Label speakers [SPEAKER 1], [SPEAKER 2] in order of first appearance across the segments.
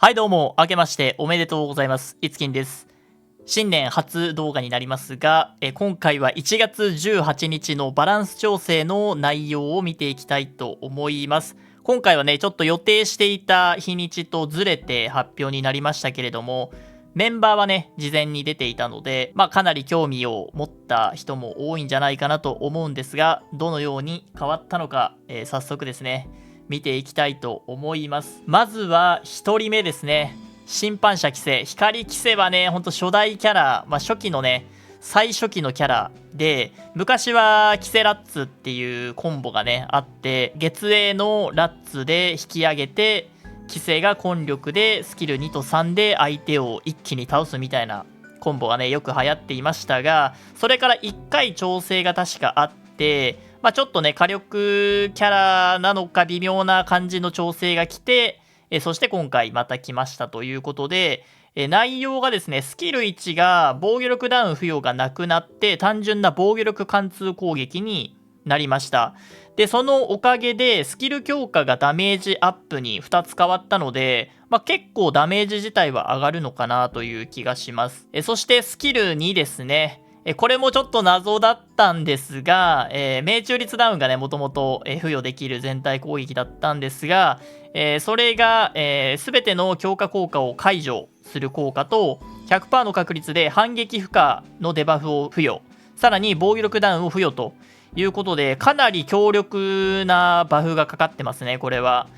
[SPEAKER 1] はいどうも、明けましておめでとうございます。いつきんです。新年初動画になりますが、今回は1月18日のバランス調整の内容を見ていきたいと思います。今回はね、ちょっと予定していた日にちとずれて発表になりましたけれども、メンバーはね、事前に出ていたので、かなり興味を持った人も多いんじゃないかなと思うんですが、どのように変わったのか、早速ですね、見ていきたいと思います。まずは1人目ですね。審判者キセ。光キセはね、ほんと初代キャラ、初期のね、最初期のキャラで、昔はキセラッツっていうコンボがね、あって、月影のラッツで引き上げて、キセが根力でスキル2と3で相手を一気に倒すみたいなコンボがね、よく流行っていましたが、それから1回調整が確かあって、ちょっとね、火力キャラなのか微妙な感じの調整が来て、そして今回また来ましたということで、内容がですね、スキル1が防御力ダウン付与がなくなって、単純な防御力貫通攻撃になりました。で、そのおかげで、スキル強化がダメージアップに2つ変わったので、結構ダメージ自体は上がるのかなという気がします。そしてスキル2ですね。これもちょっと謎だったんですが、命中率ダウンがね、もともと付与できる全体攻撃だったんですが、それが、全ての強化効果を解除する効果と、100% の確率で反撃負荷のデバフを付与、さらに防御力ダウンを付与ということで、かなり強力なバフがかかってますね、これは。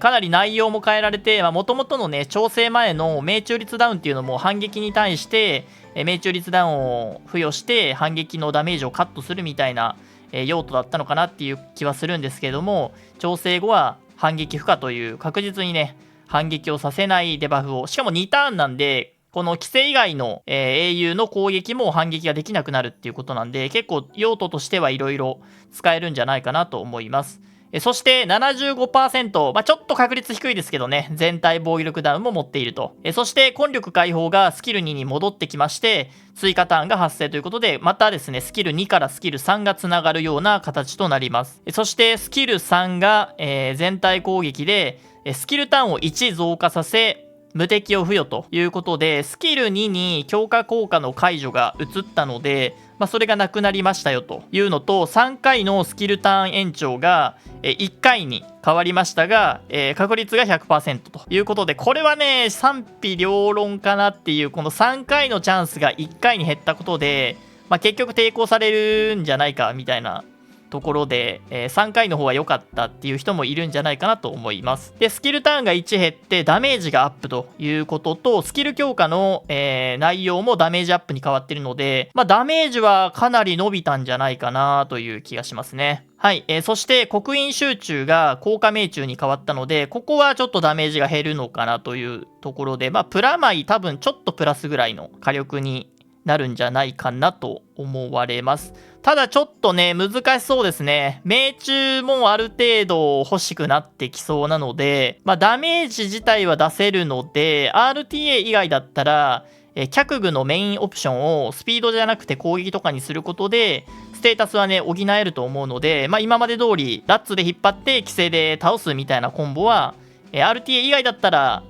[SPEAKER 1] かなり内容も変えられて、もともとのね、調整前の命中率ダウンっていうのも反撃に対して、命中率ダウンを付与して反撃のダメージをカットするみたいな、用途だったのかなっていう気はするんですけれども、調整後は反撃負荷という確実にね、反撃をさせないデバフを、しかも2ターンなんで、この規制以外の、英雄の攻撃も反撃ができなくなるっていうことなんで、結構用途としてはいろいろ使えるんじゃないかなと思います。そして75%、ちょっと確率低いですけどね、全体防御力ダウンも持っていると。そして根力解放がスキル2に戻ってきまして、追加ターンが発生ということで、またですね、スキル2からスキル3がつながるような形となります。そしてスキル3が、全体攻撃で、スキルターンを1増加させ、無敵を付与ということで、スキル2に強化効果の解除が移ったので、それがなくなりましたよというのと、3回のスキルターン延長が1回に変わりましたが、確率が 100% ということで、これはね、賛否両論かなっていう、この3回のチャンスが1回に減ったことで、結局抵抗されるんじゃないかみたいなところで、3回の方が良かったっていう人もいるんじゃないかなと思います。で、スキルターンが1減ってダメージがアップということと、スキル強化の、内容もダメージアップに変わってるので、ダメージはかなり伸びたんじゃないかなという気がしますね。はい、そして刻印集中が効果命中に変わったので、ここはちょっとダメージが減るのかなというところで、プラマイ多分ちょっとプラスぐらいの火力になるんじゃないかなと思われます。ただちょっとね、難しそうですね。命中もある程度欲しくなってきそうなので、ダメージ自体は出せるので、RTA 以外だったら、脚具のメインオプションをスピードじゃなくて攻撃とかにすることで、ステータスはね、補えると思うので、今まで通り、ラッツで引っ張って規制で倒すみたいなコンボは、RTA 以外だったら、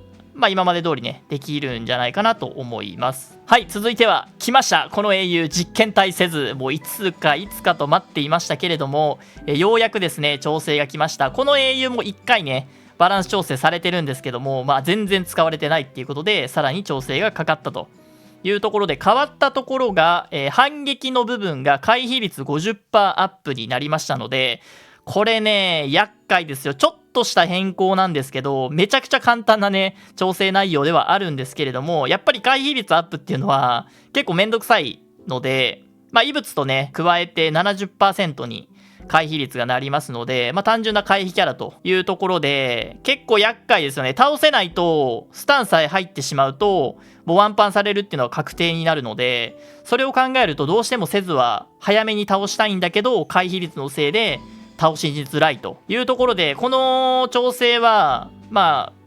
[SPEAKER 1] 今まで通りね、できるんじゃないかなと思います。はい、続いては、来ました。この英雄、実験体せず、もういつかと待っていましたけれども、ようやくですね、調整が来ました。この英雄も1回ね、バランス調整されてるんですけども、全然使われてないっていうことで、さらに調整がかかったというところで、変わったところが、反撃の部分が回避率 50% アップになりましたので、これね、厄介ですよ。ちょっとした変更なんですけど、めちゃくちゃ簡単なね、調整内容ではあるんですけれども、やっぱり回避率アップっていうのは結構めんどくさいので、異物とね、加えて 70% に回避率がなりますので、単純な回避キャラというところで、結構厄介ですよね。倒せないと、スタンさえ入ってしまうと、もうワンパンされるっていうのは確定になるので、それを考えるとどうしてもせずは早めに倒したいんだけど、回避率のせいで、倒しづらいというところで、この調整は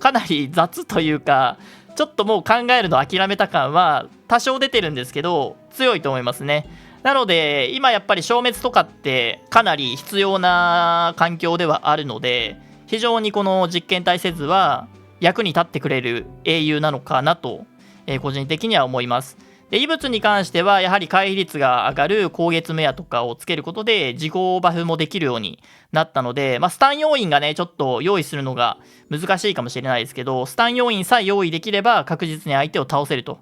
[SPEAKER 1] かなり雑というか、ちょっともう考えるの諦めた感は多少出てるんですけど、強いと思いますね。なので今やっぱり消滅とかってかなり必要な環境ではあるので、非常にこの実験体せずは役に立ってくれる英雄なのかなと、個人的には思います。で、異物に関してはやはり回避率が上がる高月メアとかをつけることで自己バフもできるようになったので、スタン要員がねちょっと用意するのが難しいかもしれないですけど、スタン要員さえ用意できれば確実に相手を倒せると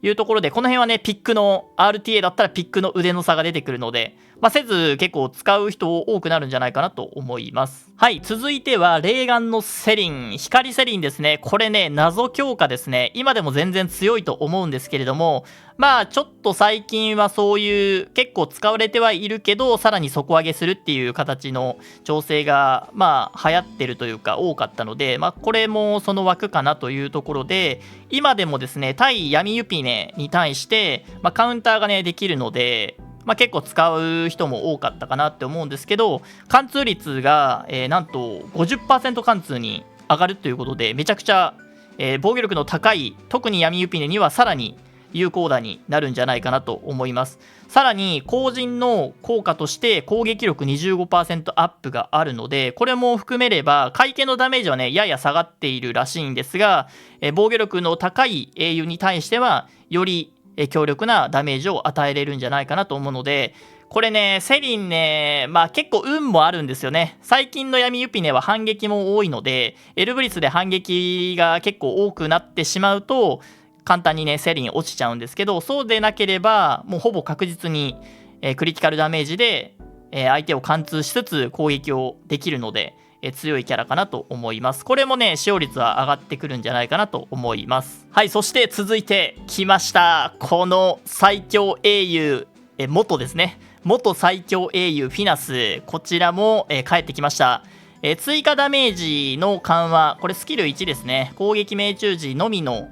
[SPEAKER 1] いうところで、この辺はねピックの RTA だったらピックの腕の差が出てくるので、せず結構使う人多くなるんじゃないかなと思います。はい、続いてはレーガンのセリン、光セリンですね。これね謎強化ですね。今でも全然強いと思うんですけれども、ちょっと最近はそういう結構使われてはいるけど、さらに底上げするっていう形の調整が流行ってるというか多かったので、これもその枠かなというところで、今でもですね対闇ユピネに対して、カウンターがねできるので、結構使う人も多かったかなって思うんですけど、貫通率が、なんと 50% 貫通に上がるということで、めちゃくちゃ、防御力の高い特に闇ユピネにはさらに有効打になるんじゃないかなと思います。さらに後陣の効果として攻撃力 25% アップがあるので、これも含めれば回転のダメージはねやや下がっているらしいんですが、防御力の高い英雄に対してはより強力なダメージを与えれるんじゃないかなと思うので、これねセリンね結構運もあるんですよね。最近の闇ユピネは反撃も多いので、エルブリスで反撃が結構多くなってしまうと簡単にねセリン落ちちゃうんですけど、そうでなければもうほぼ確実にクリティカルダメージで相手を貫通しつつ攻撃をできるので強いキャラかなと思います。これもね使用率は上がってくるんじゃないかなと思います。はい、そして続いてきました、この最強英雄元ですね、元最強英雄フィナス、こちらも帰ってきました。追加ダメージの緩和、これスキル1ですね。攻撃命中時のみの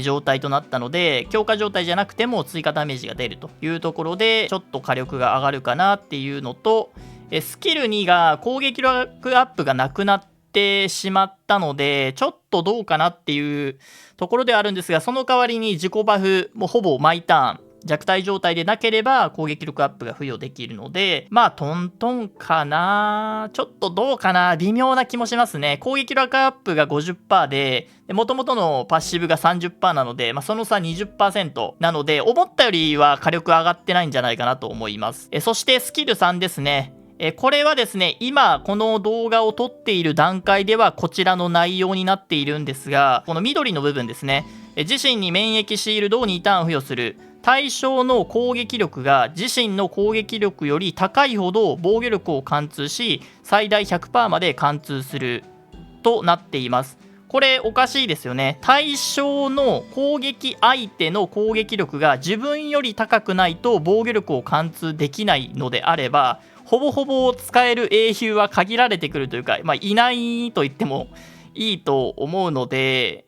[SPEAKER 1] 状態となったので、強化状態じゃなくても追加ダメージが出るというところで、ちょっと火力が上がるかなっていうのと、スキル2が攻撃力アップがなくなってしまったので、ちょっとどうかなっていうところではあるんですが、その代わりに自己バフもほぼ毎ターン弱体状態でなければ攻撃力アップが付与できるので、トントンかな、ちょっとどうかな、微妙な気もしますね。攻撃力アップが 50% で、元々のパッシブが 30% なので、その差 20% なので、思ったよりは火力上がってないんじゃないかなと思います。そしてスキル3ですね。これはですね、今この動画を撮っている段階ではこちらの内容になっているんですが、この緑の部分ですね、自身に免疫シールドを2ターン付与する。対象の攻撃力が自身の攻撃力より高いほど防御力を貫通し、最大 100% まで貫通するとなっています。これおかしいですよね。対象の攻撃相手の攻撃力が自分より高くないと防御力を貫通できないのであれば、ほぼほぼ使える英雄は限られてくるというか、いないと言ってもいいと思うので、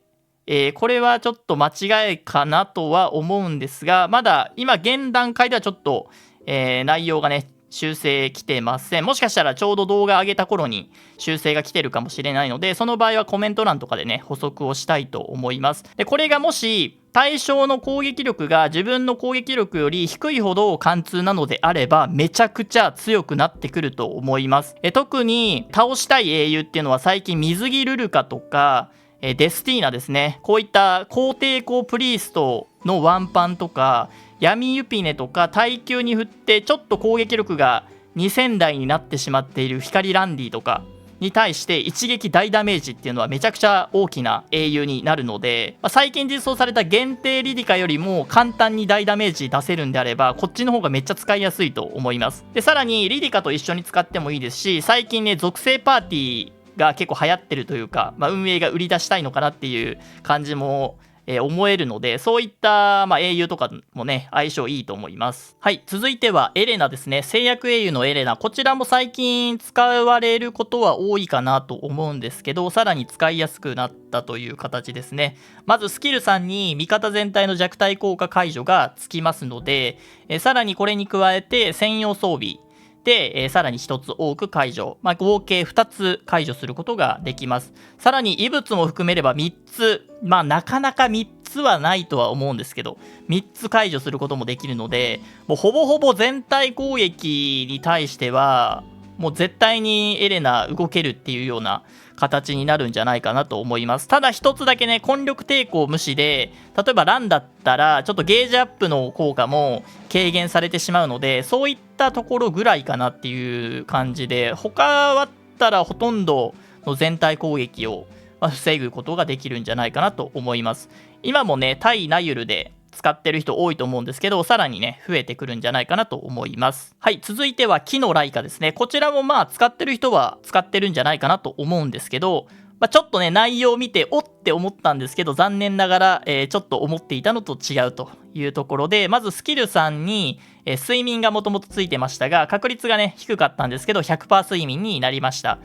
[SPEAKER 1] これはちょっと間違いかなとは思うんですが、まだ今現段階ではちょっと、内容がね修正来てません。もしかしたらちょうど動画上げた頃に修正が来てるかもしれないので、その場合はコメント欄とかでね補足をしたいと思います。でこれがもし対象の攻撃力が自分の攻撃力より低いほど貫通なのであれば、めちゃくちゃ強くなってくると思います。特に倒したい英雄っていうのは最近水着ルルカとかデスティーナですね。こういった高抵抗プリーストのワンパンとか闇ユピネとか耐久に振ってちょっと攻撃力が2000台になってしまっている光ランディとかに対して一撃大ダメージっていうのはめちゃくちゃ大きな英雄になるので、最近実装された限定リディカよりも簡単に大ダメージ出せるんであれば、こっちの方がめっちゃ使いやすいと思います。でさらにリディカと一緒に使ってもいいですし、最近ね属性パーティーが結構流行ってるというか、運営が売り出したいのかなっていう感じも、思えるので、そういった、英雄とかもね相性いいと思います。はい、続いてはエレナですね。制約英雄のエレナ、こちらも最近使われることは多いかなと思うんですけど、さらに使いやすくなったという形ですね。まずスキル3に味方全体の弱体効果解除がつきますので、さらにこれに加えて専用装備で、さらに1つ多く解除、合計2つ解除することができます。さらに異物も含めれば3つ、なかなか3つはないとは思うんですけど、3つ解除することもできるので、もうほぼほぼ全体攻撃に対してはもう絶対にエレナ動けるっていうような形になるんじゃないかなと思います。ただ一つだけね、根力抵抗無視で、例えばランだったらちょっとゲージアップの効果も軽減されてしまうので、そういったところぐらいかなっていう感じで、他だったらほとんどの全体攻撃を防ぐことができるんじゃないかなと思います。今もね、対ナユルで使ってる人多いと思うんですけど、さらにね、増えてくるんじゃないかなと思います。はい、続いては木のライカですね。こちらもまあ使ってる人は使ってるんじゃないかなと思うんですけど、ちょっとね、内容を見ておって思ったんですけど、残念ながら、ちょっと思っていたのと違うというところで、まずスキル3に、睡眠がもともとついてましたが、確率がね、低かったんですけど、100% 睡眠になりました。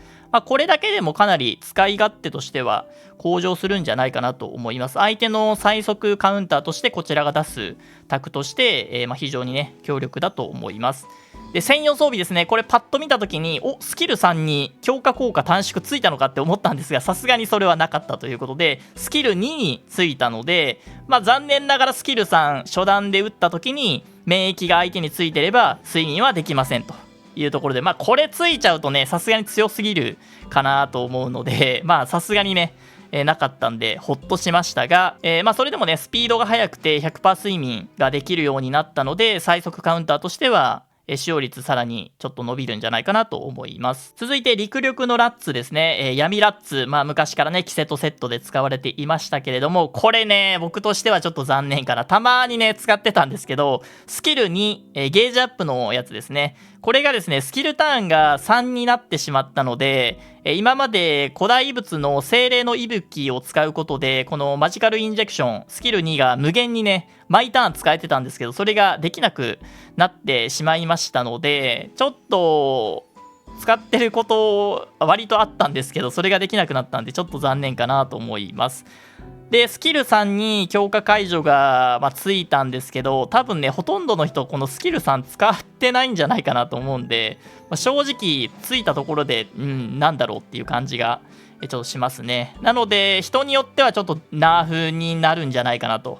[SPEAKER 1] これだけでもかなり使い勝手としては向上するんじゃないかなと思います。相手の最速カウンターとしてこちらが出すタクとして、非常にね、強力だと思います。で、専用装備ですね。これパッと見たときに、スキル3に強化効果短縮ついたのかって思ったんですが、さすがにそれはなかったということで、スキル2についたので、残念ながらスキル3初段で打ったときに、免疫が相手についてれば、睡眠はできませんというところで、これついちゃうとね、さすがに強すぎるかなと思うので、さすがにね、なかったんでほっとしましたが、それでもねスピードが速くて 100% 睡眠ができるようになったので、最速カウンターとしては使用率さらにちょっと伸びるんじゃないかなと思います。続いて陸力のラッツですね。闇ラッツ、昔からねキセとセットで使われていましたけれども、これね僕としてはちょっと残念かな。たまにね使ってたんですけど、スキル2、ゲージアップのやつですね。これがですねスキルターンが3になってしまったので、今まで古代遺物の精霊の息吹を使うことで、このマジカルインジェクションスキル2が無限にね毎ターン使えてたんですけど、それができなくなってしまいましたので、ちょっと使ってること割とあったんですけど、それができなくなったんでちょっと残念かなと思います。でスキル3に強化解除が、ついたんですけど、多分ねほとんどの人このスキル3使ってないんじゃないかなと思うんで、正直ついたところでなんだろうっていう感じがちょっとしますね。なので人によってはちょっとナーフになるんじゃないかなと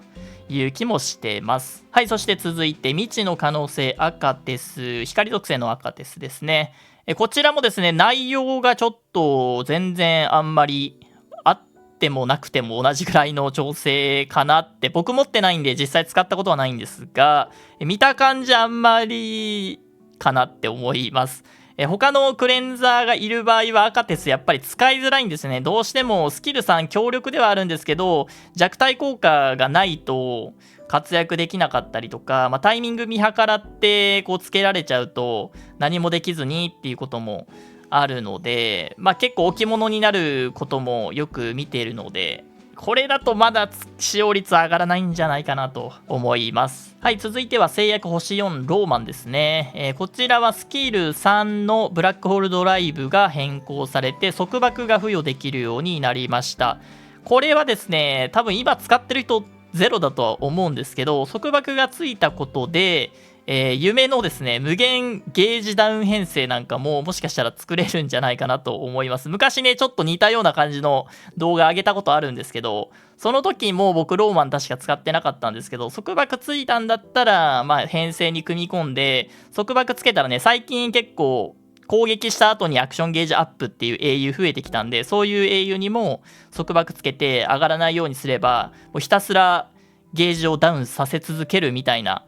[SPEAKER 1] いう気もしてます。はい、そして続いて未知の可能性アカテス、光属性のアカテスですね。こちらもですね内容がちょっと全然あんまりあってもなくても同じぐらいの調整かなって、僕持ってないんで実際使ったことはないんですが、見た感じあんまりかなって思います。他のクレンザーがいる場合はアカテスやっぱり使いづらいんですね。どうしてもスキル3強力ではあるんですけど、弱体効果がないと活躍できなかったりとか、タイミング見計らってこうつけられちゃうと何もできずにっていうこともあるので、結構置物になることもよく見ているので、これだとまだ使用率上がらないんじゃないかなと思います。はい、続いては制約星4ローマンですね。こちらはスキル3のブラックホールドライブが変更されて束縛が付与できるようになりました。これはですね多分今使ってる人ゼロだとは思うんですけど、束縛がついたことで夢のですね無限ゲージダウン編成なんかももしかしたら作れるんじゃないかなと思います。昔ねちょっと似たような感じの動画上げたことあるんですけど、その時も僕ローマン確か使ってなかったんですけど、束縛ついたんだったら編成に組み込んで束縛つけたらね、最近結構攻撃した後にアクションゲージアップっていう英雄増えてきたんで、そういう英雄にも束縛つけて上がらないようにすればもうひたすらゲージをダウンさせ続けるみたいな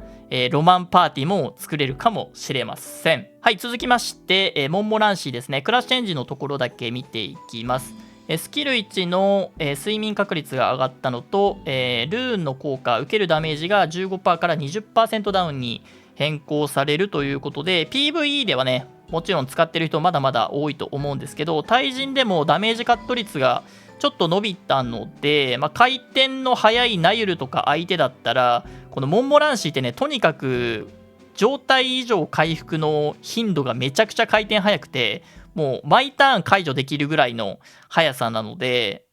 [SPEAKER 1] ロマンパーティーも作れるかもしれません。はい、続きまして、モンモランシーですね。クラッシュチェンジのところだけ見ていきます。スキル1の、睡眠確率が上がったのと、ルーンの効果、受けるダメージが 15% から 20% ダウンに変更されるということで、 PVE ではねもちろん使ってる人まだまだ多いと思うんですけど、対人でもダメージカット率がちょっと伸びたので、回転の速いナユルとか相手だったら、このモンモランシーってねとにかく状態異常回復の頻度がめちゃくちゃ回転速くて、もう毎ターン解除できるぐらいの速さなので、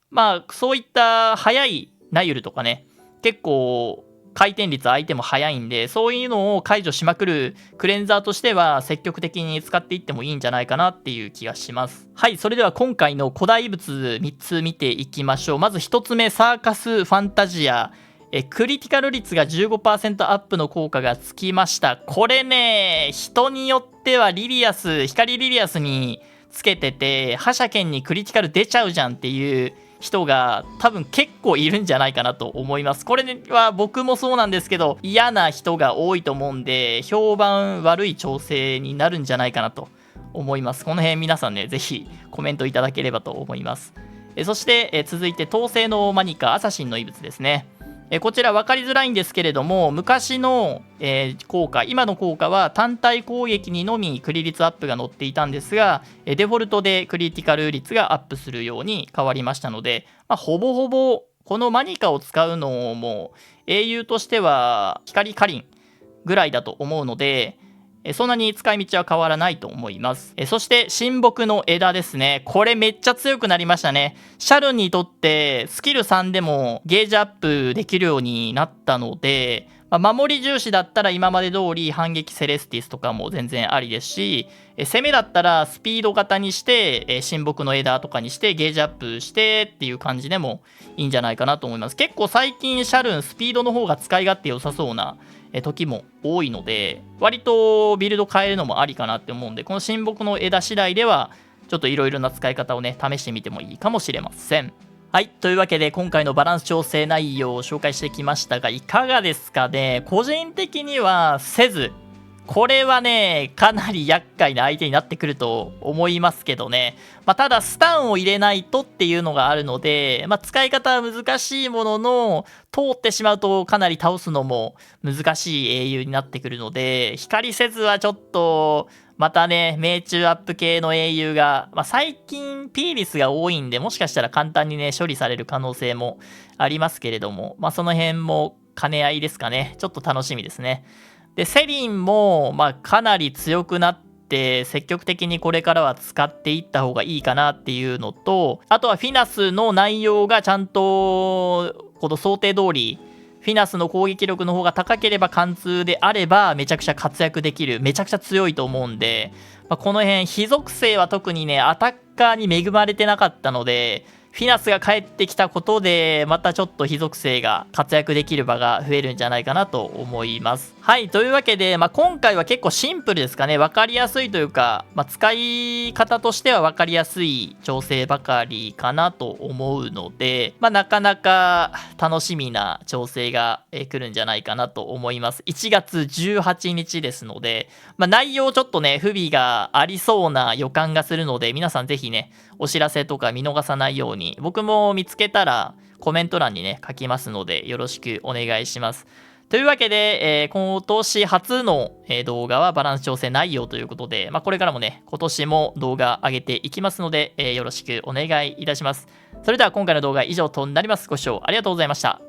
[SPEAKER 1] そういった速いナユルとかね結構回転率相手も速いんで、そういうのを解除しまくるクレンザーとしては積極的に使っていってもいいんじゃないかなっていう気がします。はい、それでは今回の古代物3つ見ていきましょう。まず1つ目、サーカスファンタジア。クリティカル率が 15% アップの効果がつきました。これね、人によっては光リリアスにつけてて、覇者剣にクリティカル出ちゃうじゃんっていう人が多分結構いるんじゃないかなと思います。これは僕もそうなんですけど、嫌な人が多いと思うんで、評判悪い調整になるんじゃないかなと思います。この辺皆さんね、ぜひコメントいただければと思います。そして、続いて統制のマニカアサシンの遺物ですね。こちら分かりづらいんですけれども、昔の、効果、今の効果は単体攻撃にのみクリ率アップが載っていたんですが、デフォルトでクリティカル率がアップするように変わりましたので、ほぼほぼこのマニカを使うのも英雄としては光カリンぐらいだと思うので、そんなに使い道は変わらないと思います。そして神木の枝ですね。これめっちゃ強くなりましたね。シャルンにとってスキル3でもゲージアップできるようになったので、守り重視だったら今まで通り反撃セレスティスとかも全然ありですし、攻めだったらスピード型にして神木の枝とかにしてゲージアップしてっていう感じでもいいんじゃないかなと思います。結構最近シャルンスピードの方が使い勝手良さそうな時も多いので、割とビルド変えるのもありかなって思うんで、この神木の枝次第ではちょっといろいろな使い方をね試してみてもいいかもしれません。はい、というわけで今回のバランス調整内容を紹介してきましたが、いかがですかね。個人的にはせず、これはねかなり厄介な相手になってくると思いますけどね。ただスタンを入れないとっていうのがあるので、使い方は難しいものの、通ってしまうとかなり倒すのも難しい英雄になってくるので、光せずはちょっとまたね命中アップ系の英雄が、最近ピーリスが多いんで、もしかしたら簡単にね処理される可能性もありますけれども、その辺も兼ね合いですかね。ちょっと楽しみですね。でセリンもかなり強くなって積極的にこれからは使っていった方がいいかなっていうのと、あとはフィナスの内容がちゃんとこの想定通りフィナスの攻撃力の方が高ければ貫通であればめちゃくちゃ活躍できる、めちゃくちゃ強いと思うんで、この辺非属性は特にねアタッカーに恵まれてなかったので、フィナスが帰ってきたことでまたちょっと非属性が活躍できる場が増えるんじゃないかなと思います。はい、というわけで、今回は結構シンプルですかね。分かりやすいというか、使い方としては分かりやすい調整ばかりかなと思うので、なかなか楽しみな調整が来るんじゃないかなと思います。1月18日ですので、内容ちょっとね不備がありそうな予感がするので、皆さんぜひねお知らせとか見逃さないように、僕も見つけたらコメント欄にね書きますのでよろしくお願いします。というわけで、今年初の動画はバランス調整内容ということで、これからもね今年も動画上げていきますので、よろしくお願いいたします。それでは今回の動画は以上となります。ご視聴ありがとうございました。